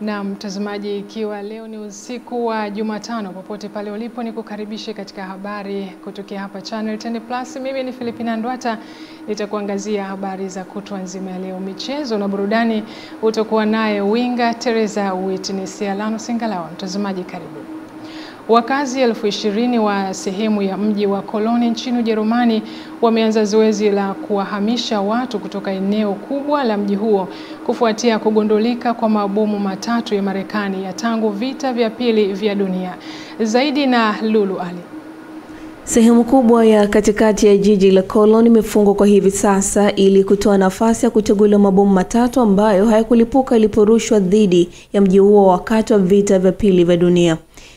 Na mtazamaji, ikiwa leo ni usiku wa Jumatano, popote pale ulipo ni kukaribishe katika habari kutokea hapa Channel 10 Plus. Mimi ni Filipina Ndwata, nitakuangazia habari za kutwa nzima leo. Michezo na burudani utakuwa naye winga Teresa Witness Alano Singalawa. Mtazamaji, karibu. Wakazi 20,000 wa sehemu ya mji wa Cologne nchini Ujerumani wameanza zoezi la kuwahamisha watu kutoka eneo kubwa la mji huo kufuatia kugundulika kwa mabomu matatu ya Marekani ya tangu vita vya pili vya dunia. Zaidi na Lulu Ali. Sehemu kubwa ya katikati ya jiji la Cologne imefungwa kwa hivi sasa ili kutoa nafasi ya kutegua mabomu matatu ambayo hayakulipuka iliporushwa dhidi ya mji huo wakati wa vita vya pili vya dunia.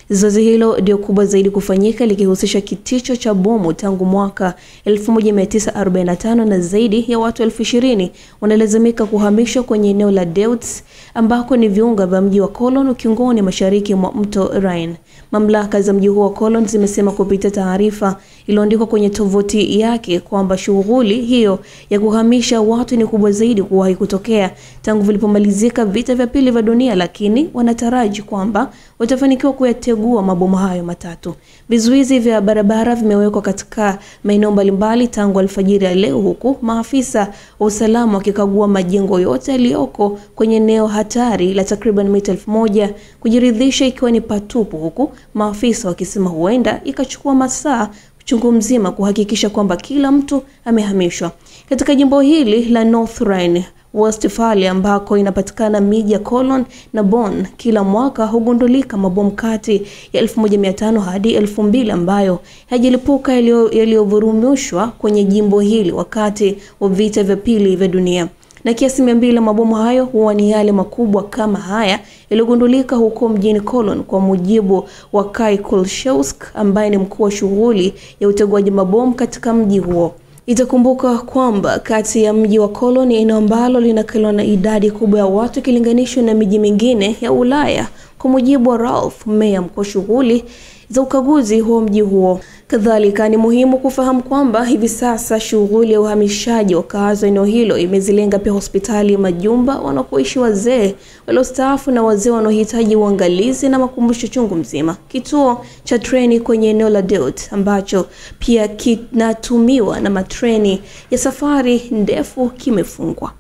Zoezi hilo ndio kubwa zaidi kufanyika likihusisha kitisho cha bomu tangu mwaka 1945 na zaidi ya watu 20,000 wanalazimika kuhamishwa kwenye eneo la Deutz ambako ni viunga vya mji wa Cologne ukingoni mashariki mwa mto Rhine. Mamlaka za mji huo wa Cologne zimesema kupitia taarifa iliyoandikwa kwenye tovuti yake kwamba shughuli hiyo ya kuhamisha watu ni kubwa zaidi kuwahi kutokea tangu vilipomalizika vita vya pili vya dunia, lakini wanataraji kwamba watafanikiwa kuyategua mabomu hayo matatu. Vizuizi vya barabara vimewekwa katika maeneo mbalimbali tangu alfajiri ya leo, huku maafisa wa usalama wakikagua majengo yote yaliyoko kwenye eneo hatari la takriban mita 1,000 kujiridhisha ikiwa ni patupu, huku maafisa wakisema huenda ikachukua masaa chungu mzima kuhakikisha kwamba kila mtu amehamishwa. Katika jimbo hili la North Rhine-Westphalia ambako inapatikana miji ya Cologne na Bonn, kila mwaka hugundulika mabomu kati ya 1500 hadi 2000 ambayo hajilipuka yaliyovurumushwa kwenye jimbo hili wakati wa vita vya pili vya dunia. Na kiasi 200 mabomu hayo huwa ni yale makubwa kama haya yaliyogundulika huko mjini Cologne, kwa mujibu wa Kai Kulshewsk ambaye ni mkuu wa shughuli ya uteguaji mabomu katika mji huo. Itakumbuka kwamba kati ya mji wa Cologne, eneo ambalo linakaliwa na idadi kubwa ya watu ikilinganishwa na miji mingine ya Ulaya, kwa mujibu wa Ralph Meyer, mkuu wa shughuli za ukaguzi huo mji huo. Kadhalika ni muhimu kufahamu kwamba hivi sasa shughuli ya uhamishaji wakazi wa eneo hilo imezilenga pia hospitali, majumba wanakoishi wazee waliostaafu na wazee wanaohitaji uangalizi na makumbusho chungu mzima. Kituo cha treni kwenye eneo la Deutz ambacho pia kinatumiwa na matreni ya safari ndefu kimefungwa.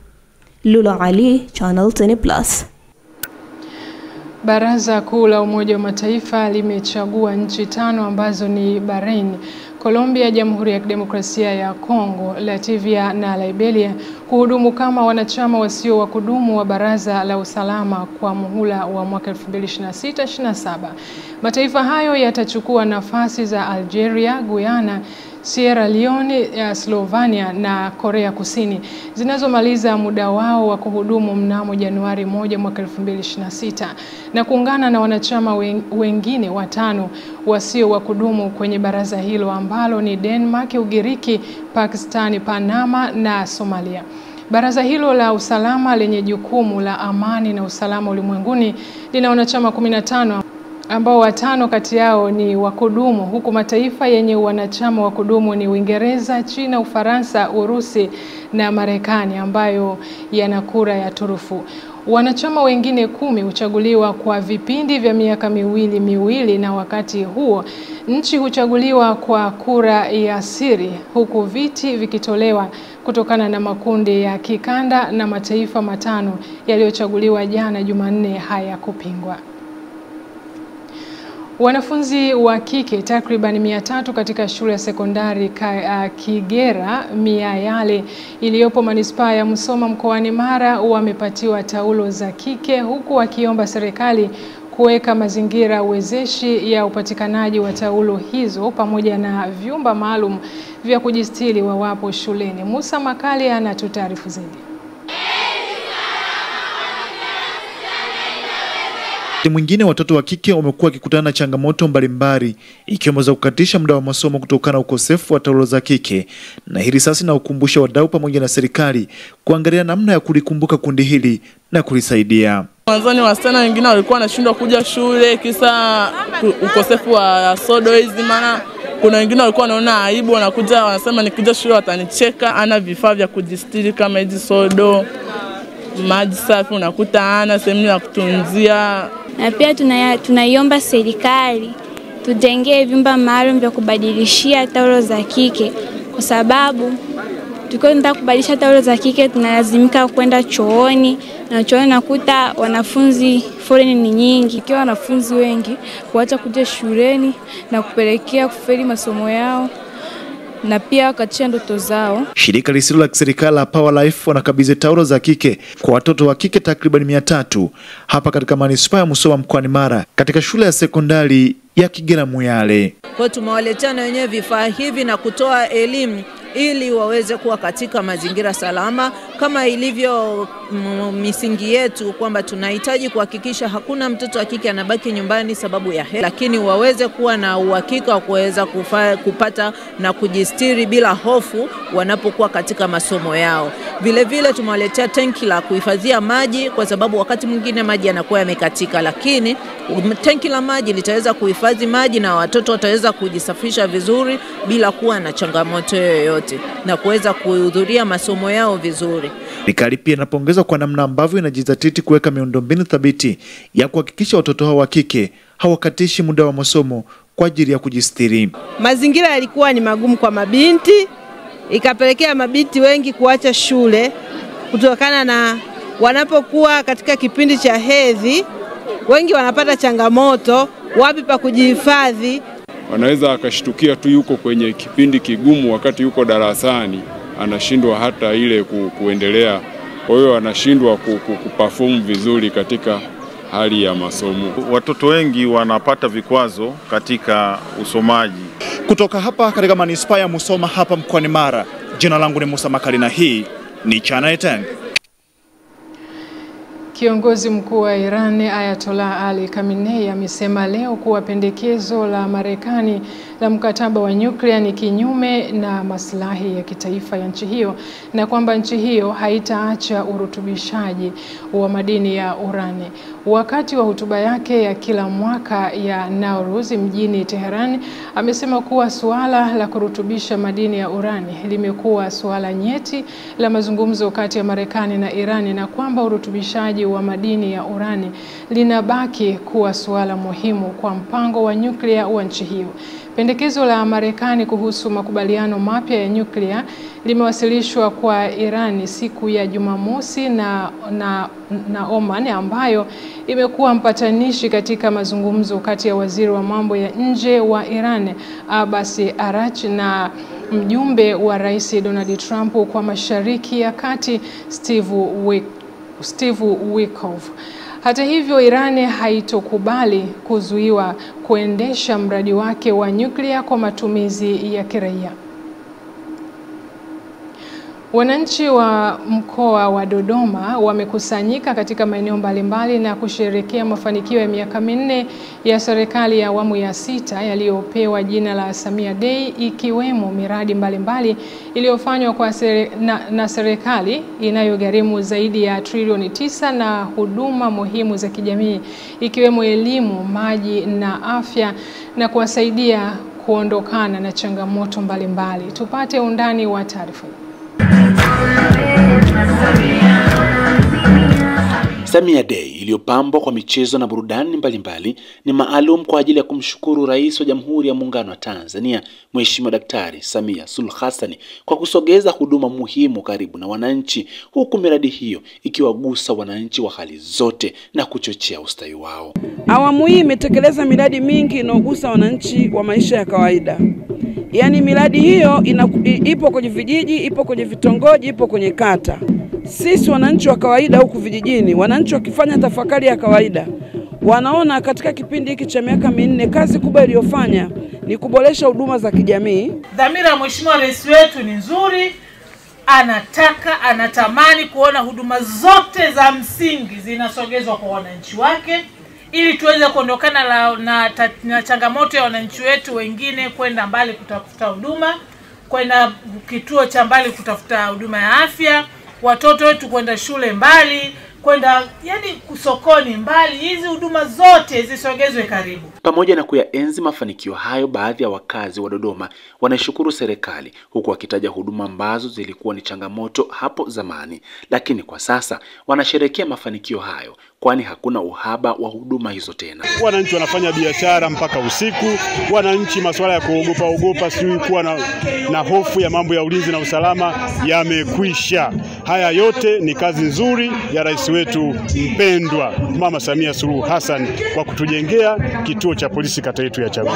Lulu Ali, Channel 10 Plus. Baraza Kuu la Umoja wa Mataifa limechagua nchi 5 ambazo ni Bahrain, Colombia, Jamhuri ya Kidemokrasia ya Kongo, Latvia na Liberia kuhudumu kama wanachama wasio wa kudumu wa Baraza la Usalama kwa muhula wa mwaka 2026-27. Mataifa hayo yatachukua nafasi za Algeria, Guyana, Sierra Leone, Slovenia na Korea Kusini zinazomaliza muda wao wa kuhudumu mnamo Januari 1 mwaka 2026 na kuungana na wanachama wengine 5 wasio wa kudumu kwenye baraza hilo ambalo ni Denmark, Ugiriki, Pakistan, Panama na Somalia. Baraza hilo la usalama lenye jukumu la amani na usalama ulimwenguni lina wanachama 15 ambao 5 kati yao ni wa kudumu, huku mataifa yenye wanachama wa kudumu ni Uingereza, China, Ufaransa, Urusi na Marekani ambayo yana kura ya turufu. Wanachama wengine 10 huchaguliwa kwa vipindi vya miaka miwili na wakati huo nchi huchaguliwa kwa kura ya siri, huku viti vikitolewa kutokana na makundi ya kikanda na mataifa 5 yaliyochaguliwa jana Jumanne hayakupingwa. Wanafunzi wa kike takriban 300 katika shule ya sekondari Kigera Miayale iliyopo manispaa ya Musoma mkoani Mara wamepatiwa taulo za kike, huku wakiomba serikali kuweka mazingira wezeshi ya upatikanaji wa taulo hizo pamoja na vyumba maalum vya kujistiri wawapo shuleni. Musa Makali anatutaarifu zaidi. Mwingine watoto wa kike wamekuwa wakikutana na changamoto mbalimbali ikiwemo za kukatisha muda wa masomo kutokana na ukosefu wa taulo za kike, na hili sasa na ukumbusha wadau pamoja na serikali kuangalia namna ya kulikumbuka kundi hili na kulisaidia. Mwanzoni wasichana wengine walikuwa wanashindwa kuja shule kisa ukosefu wa sodo hizi, maana kuna wengine walikuwa wanaona aibu, wanakuja wanasema nikija shule watanicheka, ana vifaa vya kujistiri kama hizi sodo. maji safi unakuta hana sehemu ya kutunzia. Na pia tunaiomba serikali tutengee vyumba maalum vya kubadilishia taulo za kike, kwa sababu tunataka kubadilisha taulo za kike tunalazimika kwenda chooni, na chooni nakuta wanafunzi foleni ni nyingi. Ikiwa wanafunzi wengi kuacha kuja shuleni na kupelekea kufeli masomo yao na pia katika ndoto zao. Shirika lisilo la kiserikali la Power Life wanakabidhi taulo za kike kwa watoto wa kike takriban 300 hapa katika manispaa ya Musoma mkoani Mara katika shule ya sekondari ya Kigera Muyale. Kwa tumewaletea na wenyewe vifaa hivi na kutoa elimu ili waweze kuwa katika mazingira salama, kama ilivyo misingi yetu kwamba tunahitaji kuhakikisha hakuna mtoto wa kike anabaki nyumbani sababu ya hedhi, lakini waweze kuwa na uhakika wa kuweza kupata na kujistiri bila hofu wanapokuwa katika masomo yao. Vile vile tumewaletea tenki la kuhifadhia maji, kwa sababu wakati mwingine maji yanakuwa yamekatika, lakini tenki la maji litaweza kuhifadhi maji na watoto wataweza kujisafisha vizuri bila kuwa na changamoto yoyote na kuweza kuhudhuria masomo yao vizuri. Serikali pia inapongeza kwa namna ambavyo inajizatiti kuweka miundombinu thabiti ya kuhakikisha watoto hao wa kike hawakatishi muda wa masomo kwa ajili ya kujistiri. Mazingira yalikuwa ni magumu kwa mabinti, ikapelekea mabinti wengi kuacha shule kutokana na wanapokuwa katika kipindi cha hedhi, wengi wanapata changamoto wapi pa kujihifadhi. Wanaweza akashtukia tu yuko kwenye kipindi kigumu wakati yuko darasani, anashindwa hata ile kuendelea. Kwa hiyo anashindwa kuperform vizuri katika hali ya masomo. Watoto wengi wanapata vikwazo katika usomaji. Kutoka hapa katika manispaa ya Musoma hapa mkoani Mara, jina langu ni Musa Makali na hii ni Channel 10. Kiongozi mkuu wa Iran Ayatollah Ali Khamenei amesema leo kuwa pendekezo la Marekani la mkataba wa nyuklia ni kinyume na maslahi ya kitaifa ya nchi hiyo, na kwamba nchi hiyo haitaacha urutubishaji wa madini ya urani. Wakati wa hotuba yake ya kila mwaka ya Nowruz mjini Tehran, amesema kuwa suala la kurutubisha madini ya urani limekuwa suala nyeti la mazungumzo kati ya Marekani na Irani, na kwamba urutubishaji wa madini ya urani linabaki kuwa suala muhimu kwa mpango wa nyuklia wa nchi hiyo. Pendekezo la Marekani kuhusu makubaliano mapya ya nyuklia limewasilishwa kwa Irani siku ya Jumamosi na Oman, ambayo imekuwa mpatanishi katika mazungumzo kati ya waziri wa mambo ya nje wa Iran Abbas Araghchi na mjumbe wa Rais Donald Trump kwa Mashariki ya Kati Steve Witkoff. Hata hivyo, Iran haitokubali kuzuiwa kuendesha mradi wake wa nyuklia kwa matumizi ya kiraia. Wananchi wa mkoa wa Dodoma wamekusanyika katika maeneo mbalimbali na kusherehekea mafanikio ya miaka 4 ya serikali ya awamu ya 6 yaliyopewa jina la Samia Day, ikiwemo miradi mbalimbali iliyofanywa na serikali inayogharimu zaidi ya trilioni 9 na huduma muhimu za kijamii ikiwemo elimu, maji na afya, na kuwasaidia kuondokana na changamoto mbalimbali. Tupate undani wa taarifa. Samia Day iliyopambwa kwa michezo na burudani mbalimbali ni maalum kwa ajili ya kumshukuru Rais wa Jamhuri ya Muungano wa Tanzania Mheshimiwa Daktari Samia Suluhu Hassan kwa kusogeza huduma muhimu karibu na wananchi, huku miradi hiyo ikiwagusa wananchi wa hali zote na kuchochea ustawi wao. Awamu hii imetekeleza miradi mingi inayogusa wananchi wa maisha ya kawaida. Yaani miradi hiyo ipo kwenye vijiji, ipo kwenye vitongoji, ipo kwenye kata. Sisi wananchi wa kawaida huku vijijini, wananchi wakifanya tafakari ya kawaida, wanaona katika kipindi hiki cha miaka 4 kazi kubwa iliyofanya ni kuboresha huduma za kijamii. Dhamira ya Mheshimiwa Rais wetu ni nzuri, anatamani kuona huduma zote za msingi zinasogezwa kwa wananchi wake, ili tuweze kuondokana na changamoto ya wananchi wetu wengine kwenda mbali kutafuta huduma, kwenda kituo cha mbali kutafuta huduma ya afya, watoto wetu kwenda shule mbali, kwenda yani sokoni mbali, hizi huduma zote zisogezwe karibu. Pamoja na kuyaenzi mafanikio hayo, baadhi ya wakazi wa Dodoma wanaishukuru serikali, huku wakitaja huduma ambazo zilikuwa ni changamoto hapo zamani, lakini kwa sasa wanasherehekea mafanikio hayo, kwani hakuna uhaba wa huduma hizo tena. Wananchi wanafanya biashara mpaka usiku, wananchi masuala ya kuogopa sijui kuwa na hofu ya mambo ya ulinzi na usalama yamekwisha. Haya yote ni kazi nzuri ya rais wetu mpendwa Mama Samia Suluhu Hassan kwa kutujengea kituo cha polisi kata yetu ya Chagoni.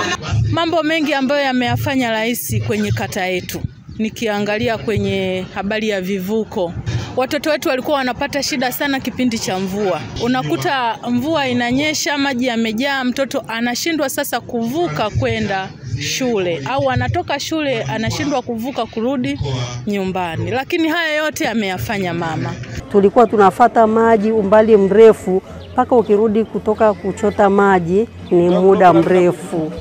Mambo mengi ambayo yameyafanya rais kwenye kata yetu. Nikiangalia kwenye habari ya vivuko, watoto wetu walikuwa wanapata shida sana kipindi cha mvua. Unakuta mvua inanyesha, maji yamejaa, mtoto anashindwa sasa kuvuka kwenda shule, au anatoka shule anashindwa kuvuka kurudi nyumbani. Lakini haya yote ameyafanya mama. Tulikuwa tunafata maji umbali mrefu, mpaka ukirudi kutoka kuchota maji ni muda mrefu.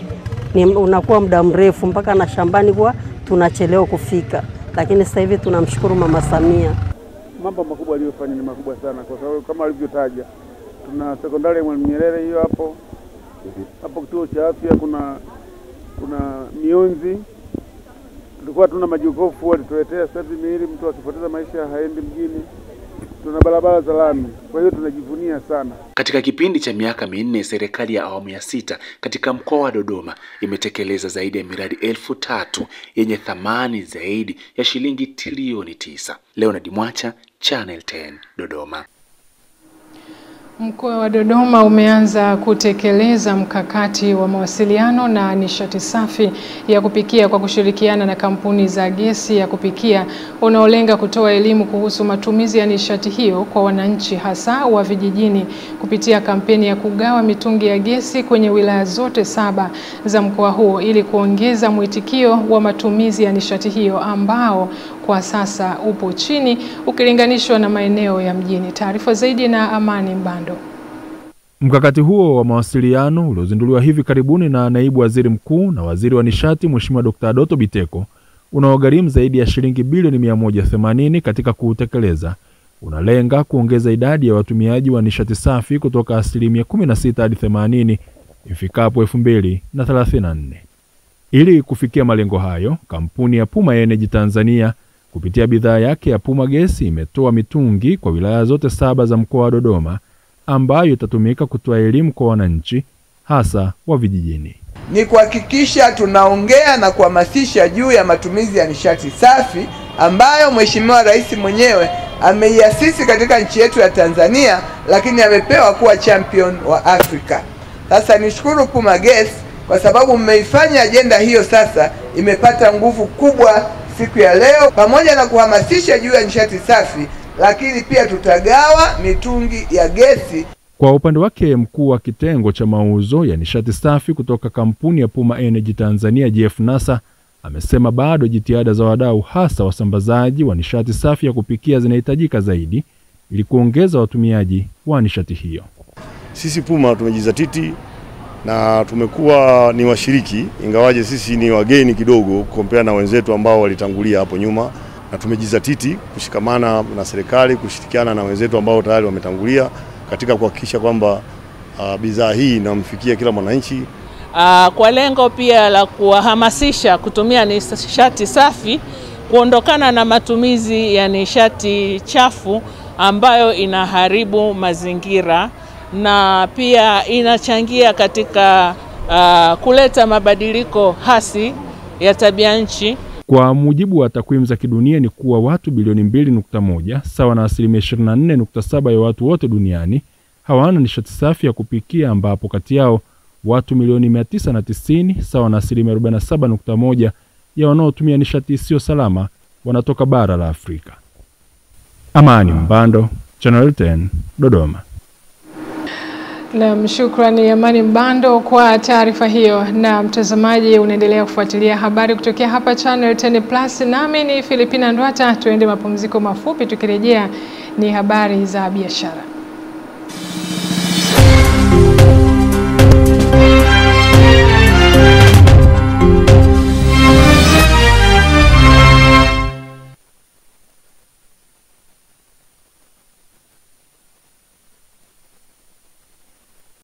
Unakuwa muda mrefu mpaka na shambani kwa tunachelewa kufika. Lakini sasa hivi tunamshukuru Mama Samia. Mambo makubwa aliyofanya ni makubwa sana, kwa sababu kama alivyotaja, tuna sekondari ya Mwalimu Nyerere hiyo hapo kituo cha afya, kuna mionzi, tulikuwa tuna majokofu walituletea, sasa miili mtu akipoteza maisha haendi mjini, tuna barabara za lami, kwa hiyo tunajivunia sana. Katika kipindi cha miaka 4, serikali ya awamu ya 6 katika mkoa wa Dodoma imetekeleza zaidi ya miradi 3,000 yenye thamani zaidi ya shilingi trilioni 9. Leonard Mwacha, Channel 10, Dodoma. Mkoa wa Dodoma umeanza kutekeleza mkakati wa mawasiliano na nishati safi ya kupikia kwa kushirikiana na kampuni za gesi ya kupikia, unaolenga kutoa elimu kuhusu matumizi ya nishati hiyo kwa wananchi hasa wa vijijini kupitia kampeni ya kugawa mitungi ya gesi kwenye wilaya zote 7 za mkoa huo, ili kuongeza mwitikio wa matumizi ya nishati hiyo ambao kwa sasa upo chini ukilinganishwa na maeneo ya mjini. Taarifa zaidi na Amani Mbando. Mkakati huo wa mawasiliano uliozinduliwa hivi karibuni na naibu waziri mkuu na waziri wa nishati Mheshimiwa Dr. Doto Biteko, unaogharimu zaidi ya shilingi bilioni 180 katika kuutekeleza, unalenga kuongeza idadi ya watumiaji wa nishati safi kutoka 16% hadi 80% ifikapo 2034. Ili kufikia malengo hayo, kampuni ya Puma Energy Tanzania kupitia bidhaa yake ya Puma Gesi imetoa mitungi kwa wilaya zote 7 za mkoa wa Dodoma, ambayo itatumika kutoa elimu kwa wananchi hasa wa vijijini. Ni kuhakikisha tunaongea na kuhamasisha juu ya matumizi ya nishati safi ambayo Mheshimiwa Rais mwenyewe ameiasisi katika nchi yetu ya Tanzania, lakini amepewa kuwa champion wa Afrika. Sasa nishukuru Puma Gesi kwa sababu mmeifanya ajenda hiyo sasa imepata nguvu kubwa siku ya leo, pamoja na kuhamasisha juu ya nishati safi, lakini pia tutagawa mitungi ya gesi. Kwa upande wake, mkuu wa kitengo cha mauzo ya nishati safi kutoka kampuni ya Puma Energy Tanzania GF NASA amesema bado jitihada za wadau hasa wasambazaji wa nishati safi ya kupikia zinahitajika zaidi ili kuongeza watumiaji wa nishati hiyo. Sisi Puma tumejizatiti na tumekuwa ni washiriki, ingawaje sisi ni wageni kidogo kompea na wenzetu ambao walitangulia hapo nyuma, na tumejizatiti kushikamana na serikali, kushirikiana na wenzetu ambao tayari wametangulia katika kuhakikisha kwamba bidhaa hii inamfikia kila mwananchi, kwa lengo pia la kuwahamasisha kutumia nishati safi, kuondokana na matumizi ya nishati chafu ambayo inaharibu mazingira na pia inachangia katika kuleta mabadiliko hasi ya tabia nchi. Kwa mujibu wa takwimu za kidunia ni kuwa watu bilioni 2.1 sawa na 24.7% ya watu wote duniani hawana nishati safi ya kupikia, ambapo kati yao watu milioni 990 sawa na 47.1% ya wanaotumia nishati isiyo salama wanatoka bara la Afrika. Amani Mbando, Channel 10, Dodoma. Na shukrani Amani Mbando kwa taarifa hiyo. Na mtazamaji, unaendelea kufuatilia habari kutokea hapa Channel 10 Plus, nami ni Filipina Ndwata. Tuende mapumziko mafupi, tukirejea ni habari za biashara.